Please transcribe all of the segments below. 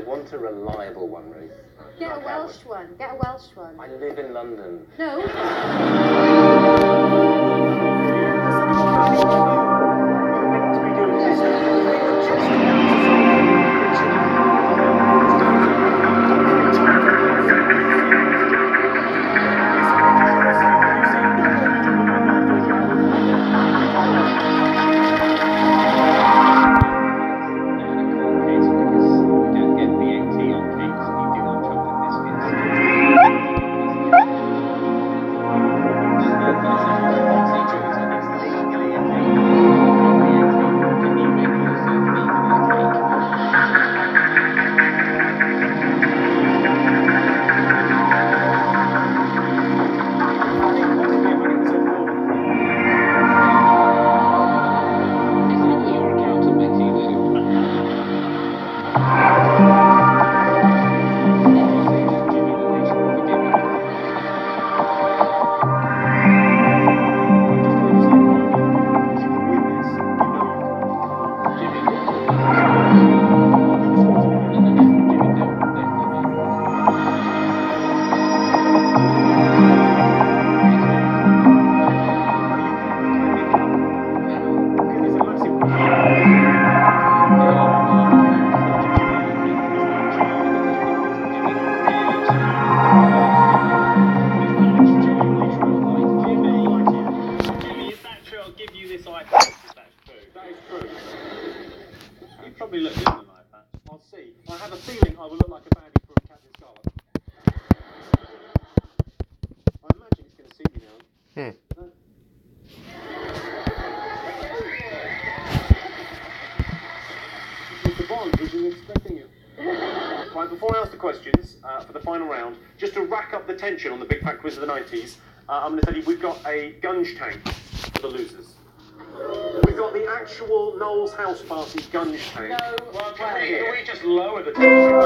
want a reliable one, Ruth. Get a Welsh one. Get a Welsh one. I live in London. No. Mr. Bond wasn't expecting you. Right, before I ask the questions for the final round, just to rack up the tension on the Big Fat Quiz of the 90s, I'm going to tell you we've got a gunge tank for the losers. We've got the actual Noel's House Party gunge tank. No. Well, can we just lower the tension?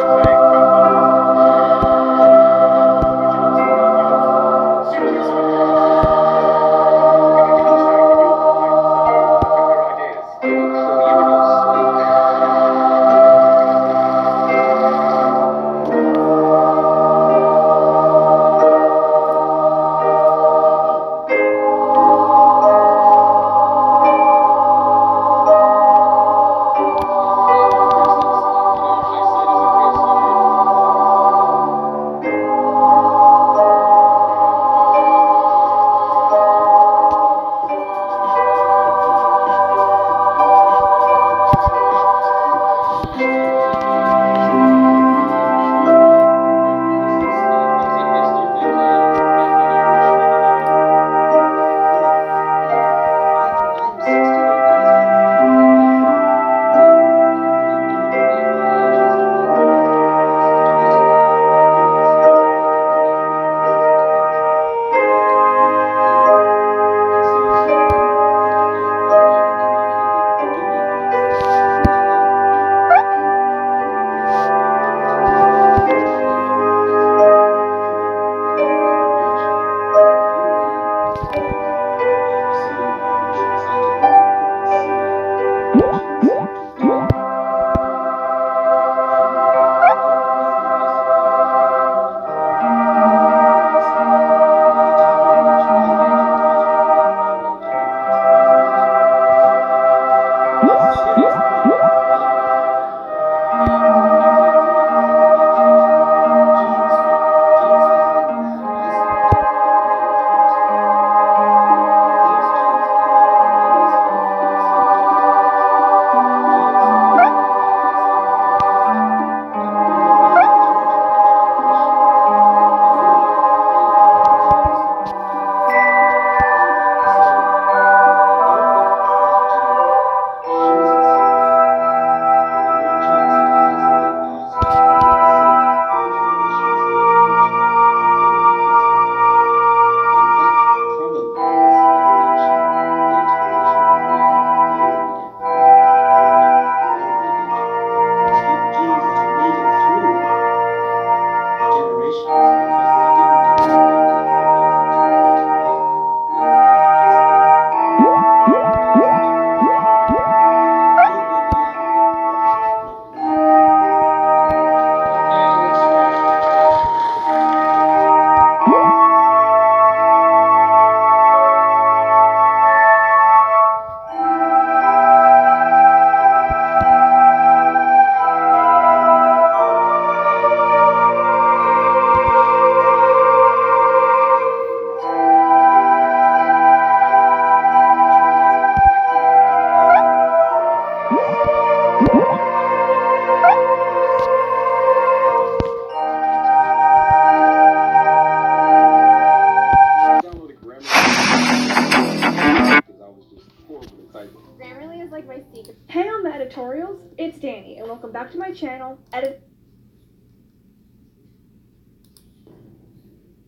Grammarly is like my secret. Hey on the editorials, it's Danny, and welcome back to my channel.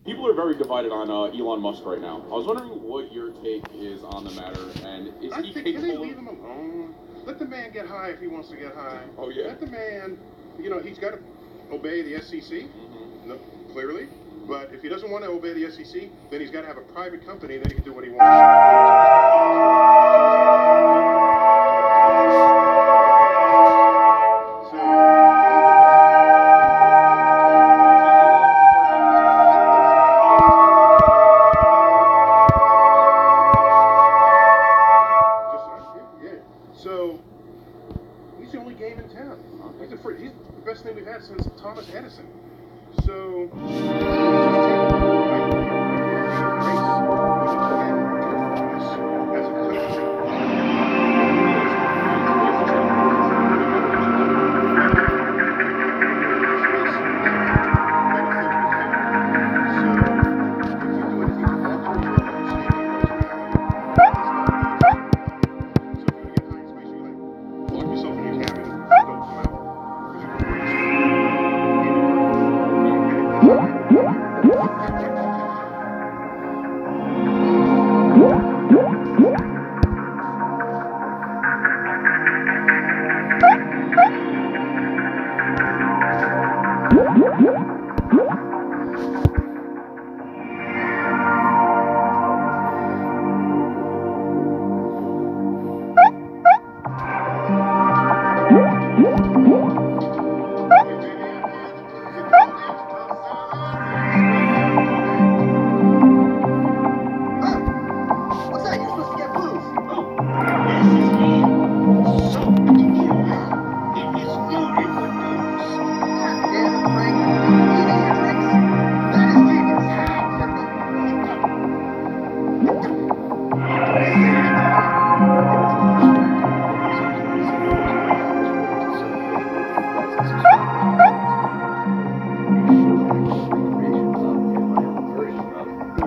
People are very divided on Elon Musk right now. I was wondering what your take is on the matter, and is he capable? Can they leave him alone? Let the man get high if he wants to get high. Oh yeah. Let the man, he's got to obey the SEC, no, clearly. But if he doesn't want to obey the SEC, then he's got to have a private company, and then he can do what he wants. So he's the only game in town. He's the best thing we've had since Thomas Edison. So that's a country.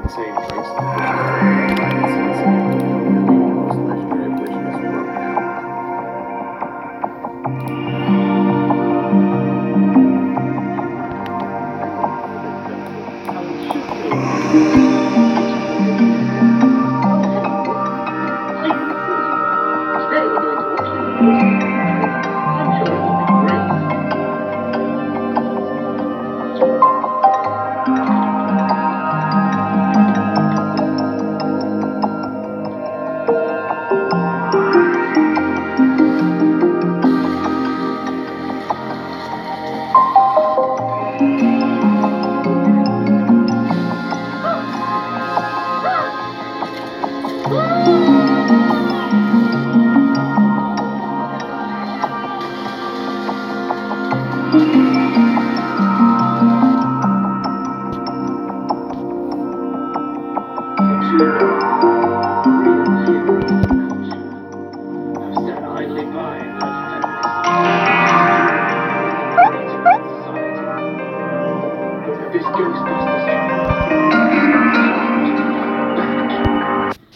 insane traits that most legendary of which is broken down.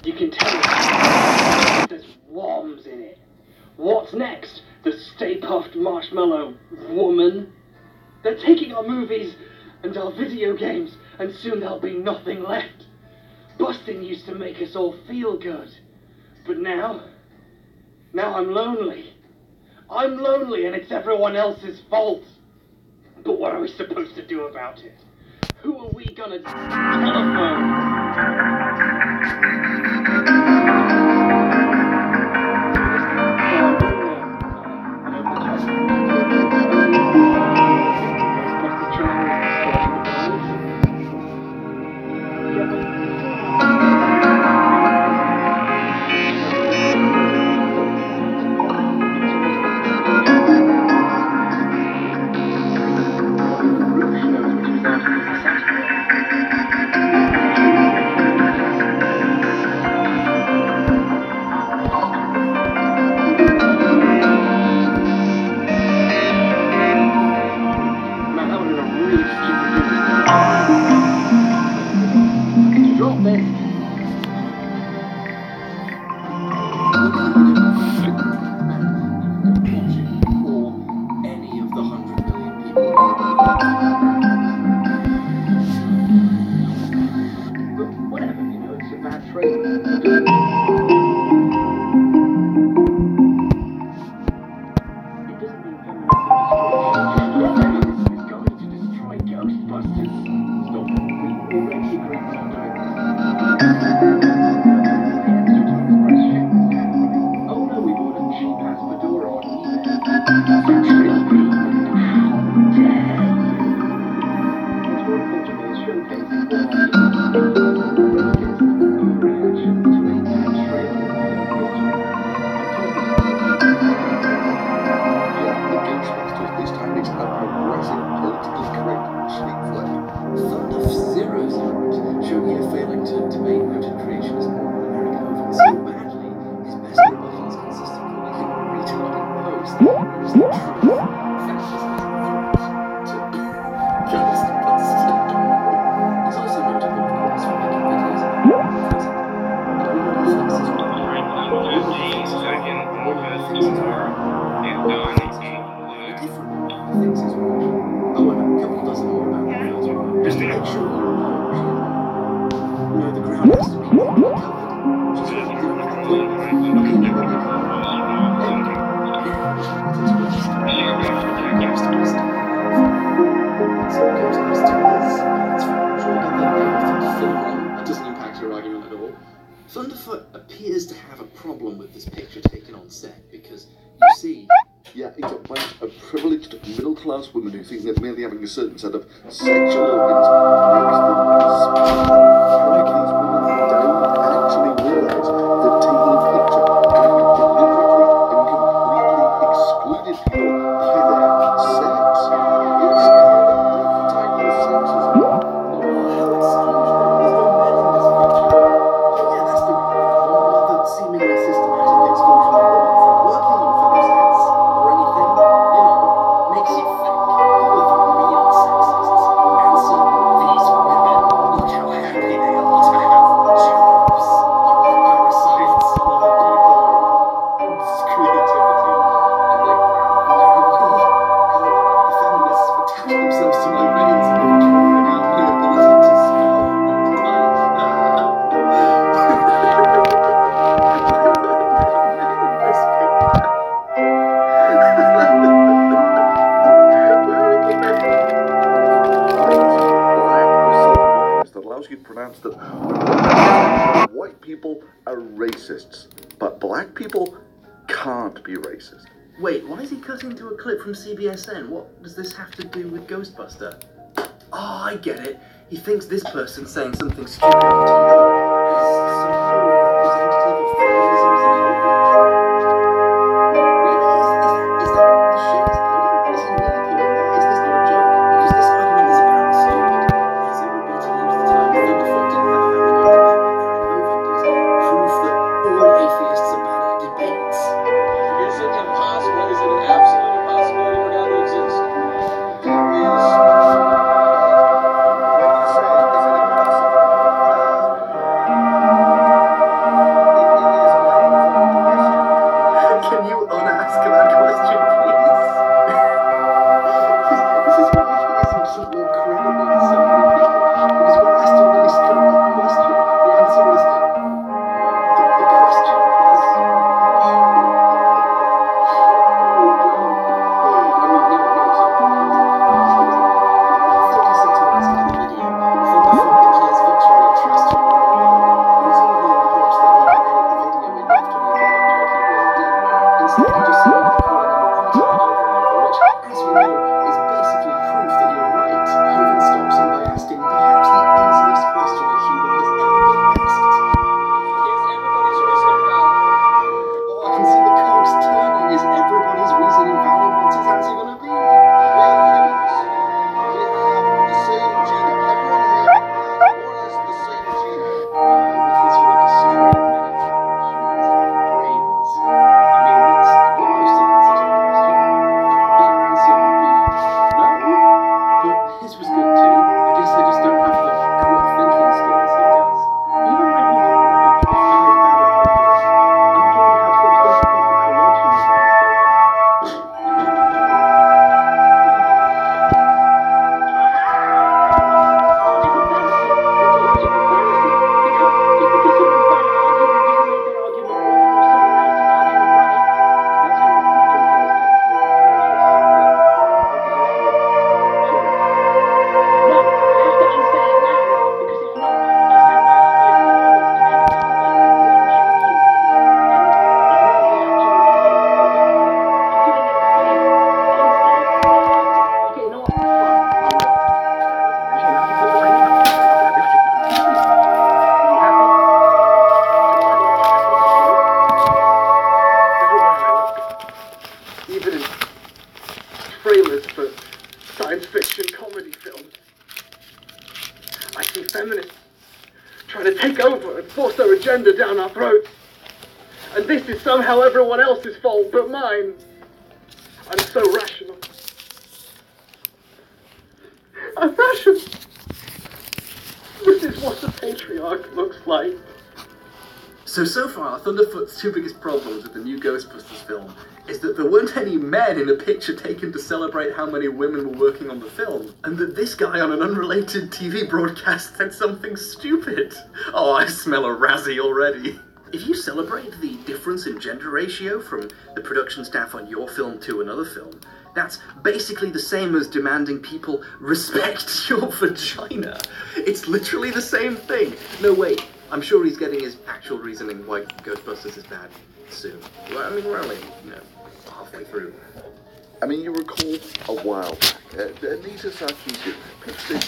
You can tell there's worms in it. What's next? The Stay Puft Marshmallow Woman? They're taking our movies and our video games, and soon there'll be nothing left. Busting used to make us all feel good. But now I'm lonely. I'm lonely and it's everyone else's fault. But what are we supposed to do about it? Who are we gonna telephone? Thunderfoot appears to have a problem with this picture taken on set because, you see... Yeah, it's a bunch of privileged middle-class women who think that merely having a certain set of sexual organs makes them special. However, these women don't actually realise that taking a picture can have deliberately and completely excluded people by their sex. It's type of sexism. How exclusionary? There's no men in this picture. Oh yeah, that's the problem, not the seemingly systematic exclusion of women from working on film sets or anything. You know, makes you think, who are the real sexists? Answer, these women. allows you to pronounce that white people are racists, but black people can't be racist. Wait, why is he cutting to a clip from CBSN? What does this have to do with Ghostbuster? Oh, I get it. He thinks this person saying something stupid on TV is somehow representative of feminism as a whole. Really? Is that the shit he's pulling? Is he really pulling that? Is this not a joke? Because this argument is about as stupid as it would be to use the term Thunderfoot didn't have a very good debate with Eric Hovind as proof that all atheists are bad at debates. Is it impossible? Is it an absolute impossibility for God to exist? Can you unask that question, please? This is why atheism doesn't look credible to so many people. Because when asked a really straight up question, the answer is the question is I mean, no, so 36 minutes into the video, Thunderfoot declares victory at Trust Your presumably in the hopes that he can edit the video enough to make it look like he really did. Instead, he just ended up calling him a retard over and over, which, as we know, is basically proof that you're right. Hovind stops him by asking perhaps the easiest question a human has ever been asked. Is everybody's reasoning valid? Oh, I can see the cogs turning. Is everybody's reasoning valid? What's his answer going to be? We're humans. We have the same genome. Everyone here has more or less the same genome. With this for like a straight minute. Humans have brains. I mean, that's almost an answer to the question. A better answer would be no. But his was good too. I guess I just don't have the quick thinking skills he does. Even when he's right, this guy's bad at arguing. I'm beginning to have some sympathy for creation when he's so bad. Logical fallacy. What's a logical fallacy? Just because someone's bad at arguing doesn't make their argument wrong or someone else's argument right. That's kind of what I'm talking is technically fallacious. No, I have to unsay it now, because if not, I'll sound like I'm being an honest and evidence for one genuine reason. And it's not the actual thing. I'm doing it for you. Unsay it now. Okay, you know what? Even in trailers for science fiction comedy films, I see feminists trying to take over and force their agenda down our throats. And this is somehow everyone else's fault but mine. I'm so rational. I'm rational. This is what the patriarch looks like. So far, Thunderfoot's two biggest problems with the new Ghostbusters film is that there weren't any men in a picture taken to celebrate how many women were working on the film, and that this guy on an unrelated TV broadcast said something stupid. Oh, I smell a Razzie already. If you celebrate the difference in gender ratio from the production staff on your film to another film, that's basically the same as demanding people respect your vagina. It's literally the same thing. No, wait. I'm sure he's getting his actual reasoning why Ghostbusters is bad soon. Well, I mean, we're only, halfway through. I mean, you recall a while back, Anita Sarkeesian pitched this.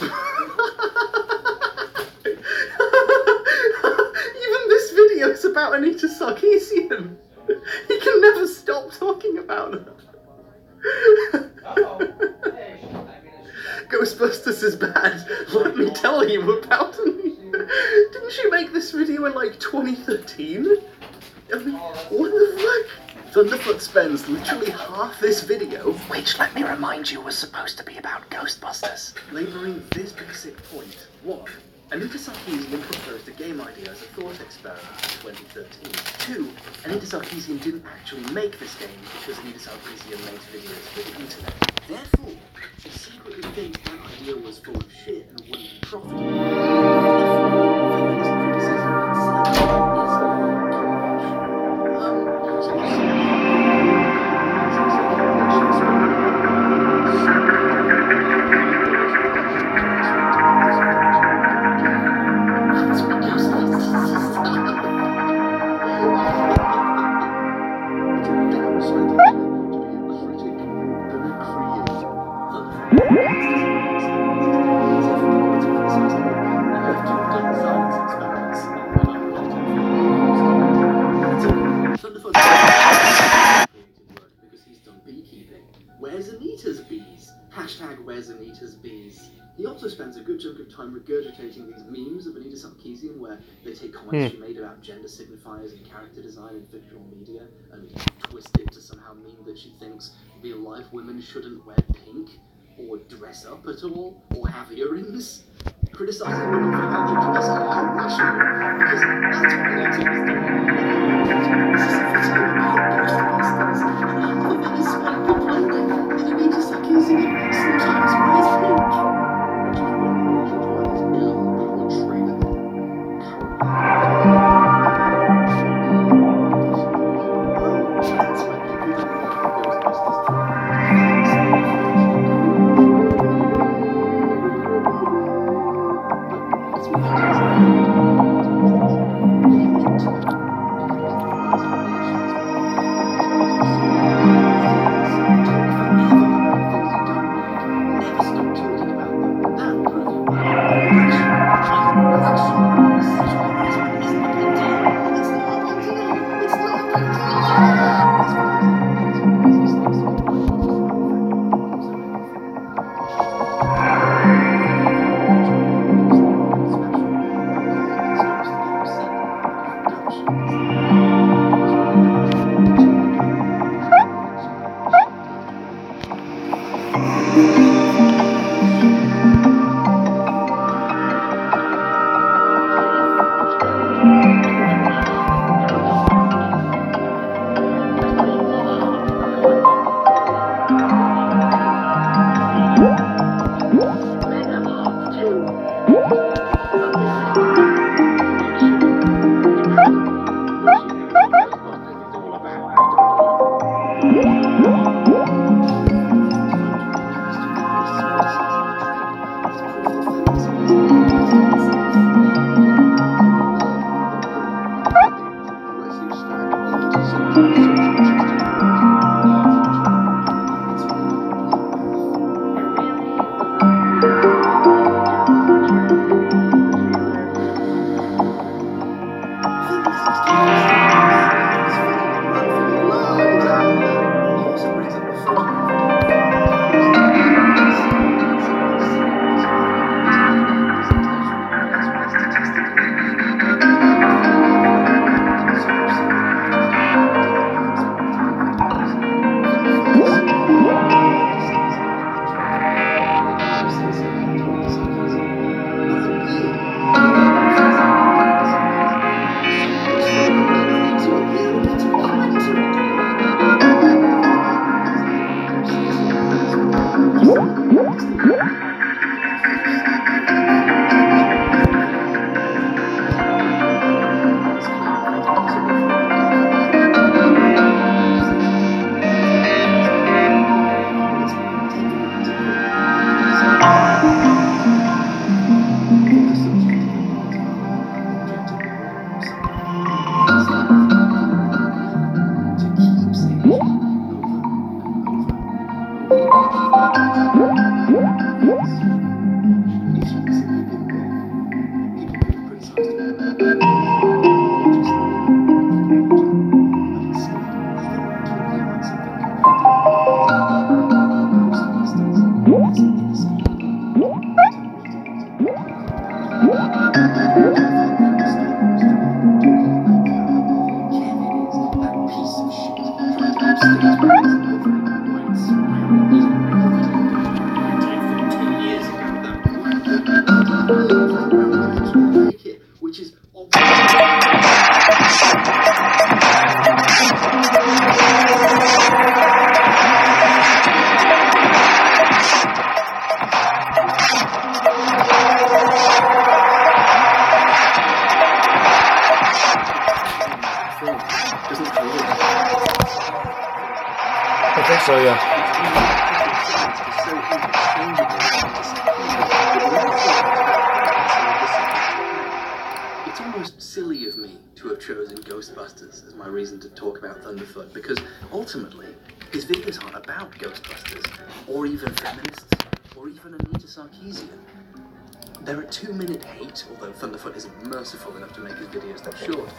Even this video is about Anita Sarkeesian. He can never stop talking about her. Ghostbusters is bad. Let me tell you about Anita. Didn't she make this video in like 2013? I mean, what the fuck? Thunderfoot spends literally half this video, which, let me remind you, was supposed to be about Ghostbusters, labouring this basic point. 1. Anita Sarkeesian proposed a game idea as a thought experiment in 2013. 2. Anita Sarkeesian didn't actually make this game because Anita Sarkeesian makes videos for the internet. Therefore, she secretly thinks that idea was full of shit and wouldn't be profitable. Feminist criticism inside is time regurgitating these memes of Anita Sarkeesian where they take comments she made about gender signifiers and character design in fictional media and twist it to somehow mean that she thinks real-life women shouldn't wear pink or dress up at all or have earrings. Criticising women for how they dress are irrational, because that's what Anita was doing. This is a video about Ghostbusters, and half of it is Spike complaining that Anita Sarkeesian sometimes wears pink. Which is one of the reasons why this ill-powered trailer That's why people don't like Ghostbusters which is I think so, yeah. It's almost silly of me to have chosen Ghostbusters as my reason to talk about Thunderfoot, because ultimately his videos aren't about Ghostbusters, or even feminists, or even Anita Sarkeesian. They're a 2-minute hate, although Thunderfoot isn't merciful enough to make his videos that short,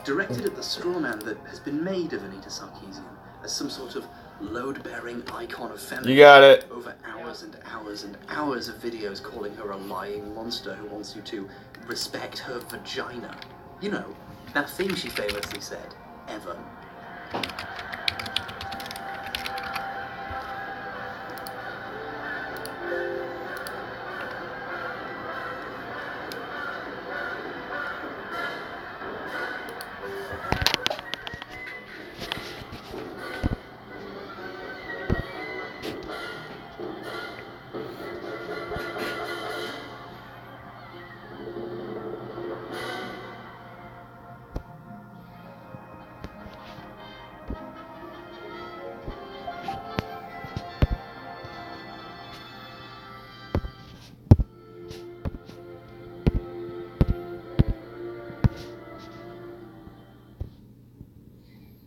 directed at the straw man that has been made of Anita Sarkeesian as some sort of load-bearing icon of feminism. You got it. Over hours and hours and hours of videos calling her a lying monster who wants you to respect her vagina. You know, that thing she famously said, ever.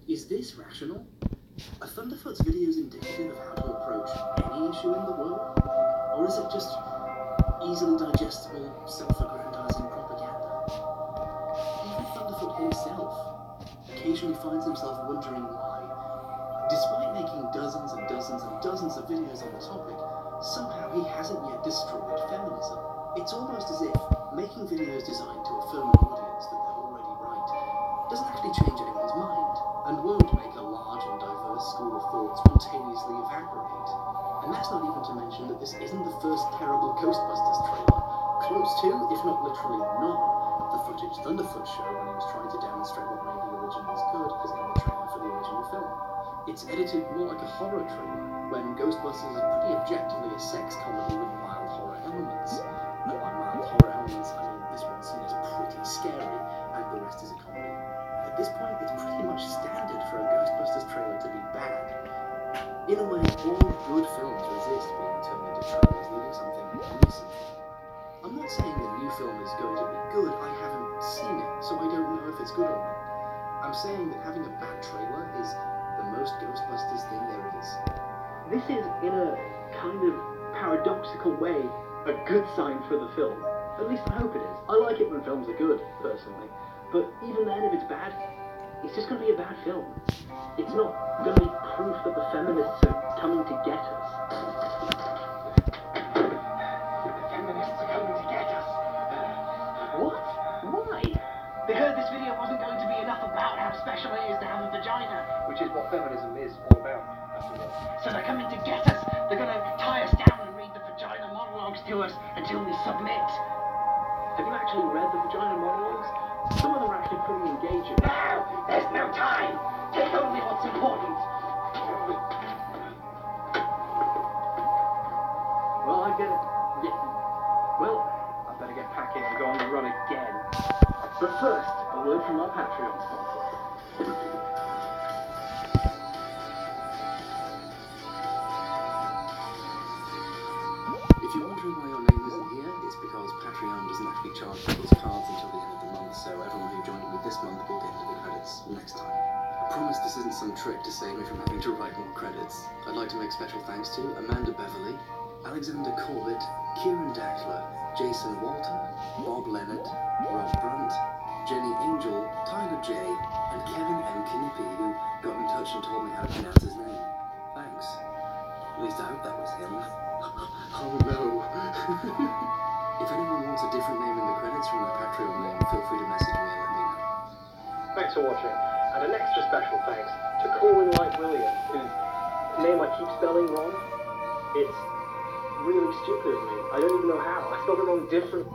Is this rational? Are Thunderfoot's videos indicative of how to approach any issue in the world? Or is it just easily digestible, self-aggrandizing propaganda? Even Thunderfoot himself occasionally finds himself wondering why, despite making dozens and dozens and dozens of videos on the topic, somehow he hasn't yet destroyed feminism. It's almost as if making videos designed to affirm an audience that they're already right doesn't actually change anyone's mind, and won't make a large and diverse school of thought spontaneously evaporate. And that's not even to mention that this isn't the first terrible Ghostbusters trailer. Close to, if not literally none, of the footage Thunderfoot showed when he was trying to demonstrate what made the originals good is in the trailer for the original film. It's edited more like a horror trailer, when Ghostbusters is pretty objectively a sex comedy with mild horror elements. And by mild horror elements, I mean this one's seen as pretty scary, and the rest is a comedy. At this point, it's pretty much standard for a Ghostbusters trailer to be bad. In a way, all good films resist being turned into trailers, leaving something missing. I'm not saying the new film is going to be good, I haven't seen it, so I don't know if it's good or not. I'm saying that having a bad trailer is the most Ghostbusters thing there is. This is, in a kind of paradoxical way, a good sign for the film. At least I hope it is. I like it when films are good, personally. But even then, if it's bad, it's just going to be a bad film. It's not going to be proof that the feminists are coming to get us. The feminists are coming to get us. What? Why? They heard this video wasn't going to be enough about how special it is to have a vagina. Which is what feminism is all about, after all. So they're coming to get us. They're going to tie us down and read the vagina monologues to us until we submit. Have you actually read the vagina monologues? Some of them are actually pretty engaging. Now! There's no time! Take only what's important! Well, I get it. Yeah. Well, I better get packing and go on the run again. But first, a word from our Patreon sponsor. If you're wondering why your name isn't here, it's because Patreon doesn't actually charge people's cards until the end of the month, so everyone who joined me this month will get into the credits next time. I promise this isn't some trick to save me from having to write more credits. I'd like to make special thanks to Amanda Beverly, Alexander Corbett, Kieran Dackler, Jason Walter, Bob Leonard, Rob Brunt, Jenny Angel, Tyler J, and Kevin M. Knippy, who got in touch and told me how to pronounce his name. Thanks. At least I hope that was him. Oh no. If anyone wants a different name in the credits from their Patreon name, feel free to message me and let me know. Thanks for watching, and an extra special thanks to Corwin Light Williams, whose name I keep spelling wrong. It's really stupid of me. I don't even know how. I spelled it wrong different.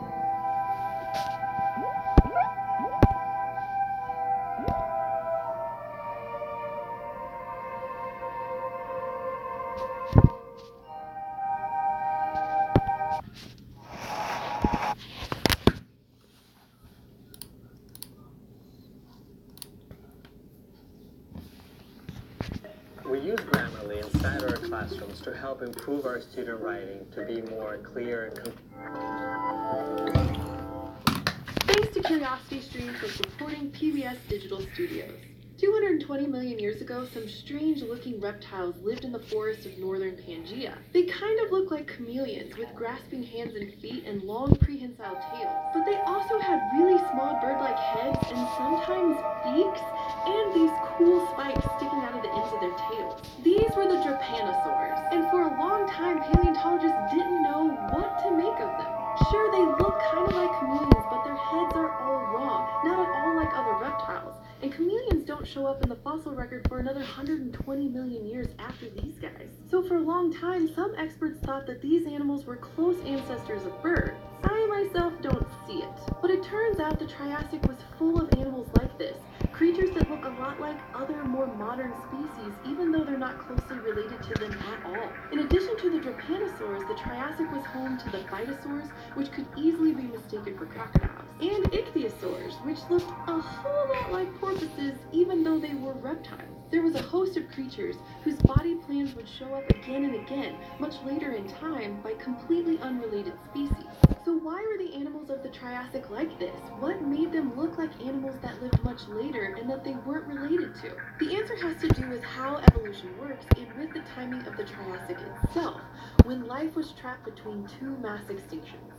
We use Grammarly inside our classrooms to help improve our student writing to be more clear and Thanks to CuriosityStream for supporting PBS Digital Studios. 220 million years ago, some strange-looking reptiles lived in the forests of northern Pangaea. They kind of look like chameleons with grasping hands and feet and long prehensile tails. But they also had really small bird-like heads and sometimes beaks and these cool spikes sticking out of the ends of their tails. These were the Drepanosaurs, and for a long time paleontologists didn't know what to make of them. Sure, they look kind of like chameleons, but their heads are all wrong, not at all like other reptiles. And chameleons don't show up in the fossil record for another 120 million years after these guys. So for a long time, some experts thought that these animals were close ancestors of birds. I myself don't see it. But it turns out the Triassic was full of animals like this, creatures that look a lot like other more modern species, even though they're not closely related to them at all. In addition to the Drepanosaurs, the Triassic was home to the Phytosaurs, which could easily be mistaken for crocodiles, and Ichthyosaurs, which looked a whole lot like porpoises, even though they were reptiles. There was a host of creatures whose body plans would show up again and again, much later in time, by completely unrelated species. So why were the animals of the Triassic like this? What made them look like animals that lived much later and that they weren't related to? The answer has to do with how evolution works and with the timing of the Triassic itself, when life was trapped between two mass extinctions.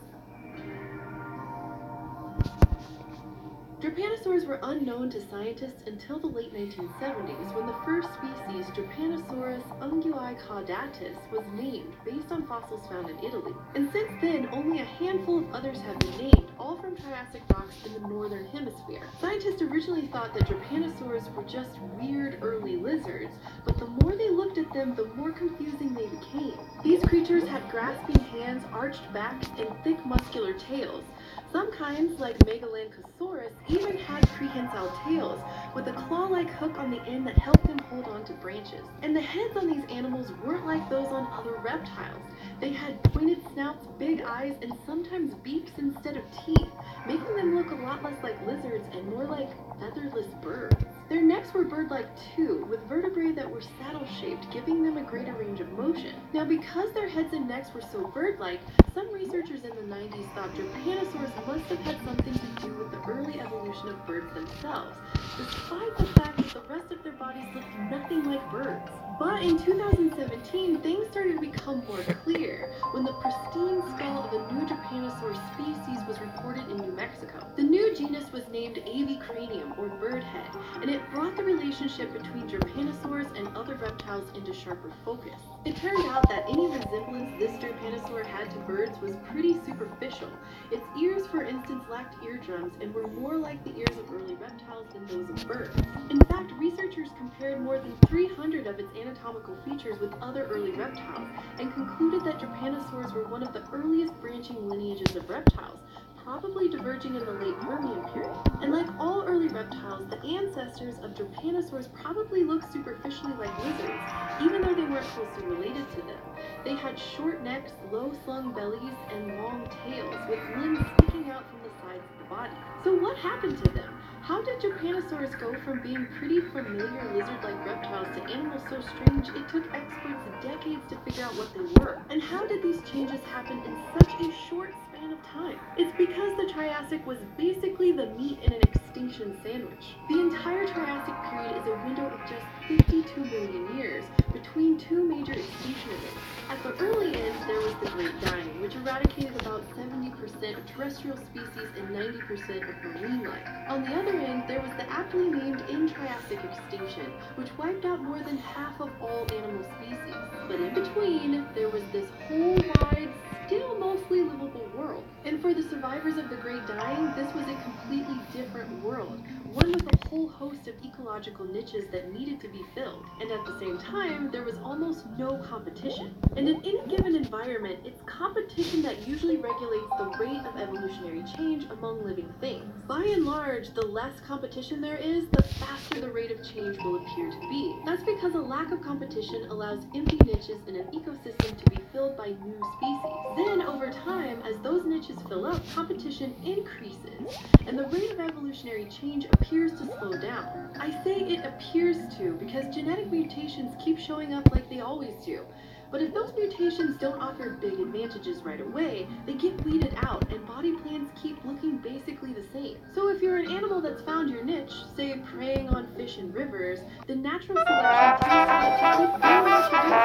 Drepanosaurs were unknown to scientists until the late 1970s, when the first species, Drepanosaurus ungui caudatus, was named based on fossils found in Italy. And since then, only a handful of others have been named, all from Triassic rocks in the northern hemisphere. Scientists originally thought that Drepanosaurs were just weird early lizards, but the more they looked at them, the more confusing they became. These creatures had grasping hands, arched backs, and thick muscular tails. Some kinds, like Megalancosaurus, even had prehensile tails, with a claw-like hook on the end that helped them hold on to branches. And the heads on these animals weren't like those on other reptiles. They had pointed snouts, big eyes, and sometimes beaks instead of teeth, making them look a lot less like lizards and more like featherless birds. Their necks were bird-like too, with vertebrae that were saddle-shaped, giving them a greater range of motion. Now, because their heads and necks were so bird-like, some researchers in the 90s thought Drepanosaurs must have had something to do with the early evolution of birds themselves, despite the fact that the rest of their bodies looked nothing like birds. But in 2017, things started to become more clear when the pristine skull of a new Drepanosaur species was reported in New Mexico. The new genus was named Avicranium, or birdhead, and it brought the relationship between Drepanosaurs and other reptiles into sharper focus. It turned out that any resemblance this Drepanosaur had to birds was pretty superficial. Its ears, for instance, lacked eardrums and were more like the ears of early reptiles than those of birds. In fact, researchers compared more than 300 of its anatomical features with other early reptiles and concluded that Drepanosaurs were one of the earliest branching lineages of reptiles, probably diverging in the late Permian period. And like all early reptiles, the ancestors of Drepanosaurs probably looked superficially like lizards, even though they weren't closely related to them. They had short necks, low-slung bellies, and long tails, with limbs sticking out from the sides of the body. So what happened to them? How did Drepanosaurs go from being pretty familiar lizard-like reptiles to animals so strange it took experts decades to figure out what they were? And how did these changes happen in such a short span of time? It's because the Triassic was basically the meat in an extinction sandwich. The entire Triassic period is a window of just 52 million years between two major extinction events. At the early end, there was the Great Dying, which eradicated about 70% of terrestrial species and 90% of marine life. On the other end, there was the aptly named Triassic extinction, which wiped out more than half of all animal species. But in between, there was this whole wide, still mostly livable world. And for the survivors of the Great Dying, this was a completely different world, one with a whole host of ecological niches that needed to be filled. And at the same time, there was almost no competition. And in any given environment, it's competition that usually regulates the rate of evolutionary change among living things. By and large, the less competition there is, the faster the rate of change will appear to be. That's because a lack of competition allows empty niches in an ecosystem to be filled by new species. Then, over time, as those niches fill up, competition increases, and the rate of evolutionary change appears to slow down. I say it appears to because genetic mutations keep showing up like they always do. But if those mutations don't offer big advantages right away, they get weeded out and body plans keep looking basically the same. So if you're an animal that's found your niche, say preying on fish in rivers, then natural selection tends to let you keep doing what you're doing.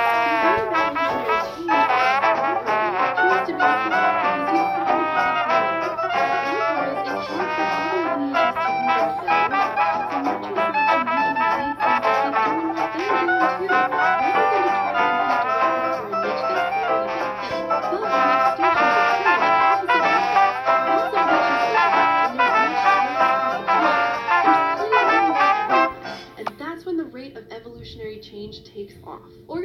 The rate of evolutionary change for us properly appears to be slow because you found a body plan that works. Likewise, it's hard for other lineages to weed out that way. So natural selection usually leads them to keep doing what they're doing too, rather than to try to compete directly for a niche that's already been picked. But when extinctions occur, the opposite happens. Lots of niches open up, and there's much less competition. There's plenty of room for everyone. And that's when the rate of evolutionary change takes off. Or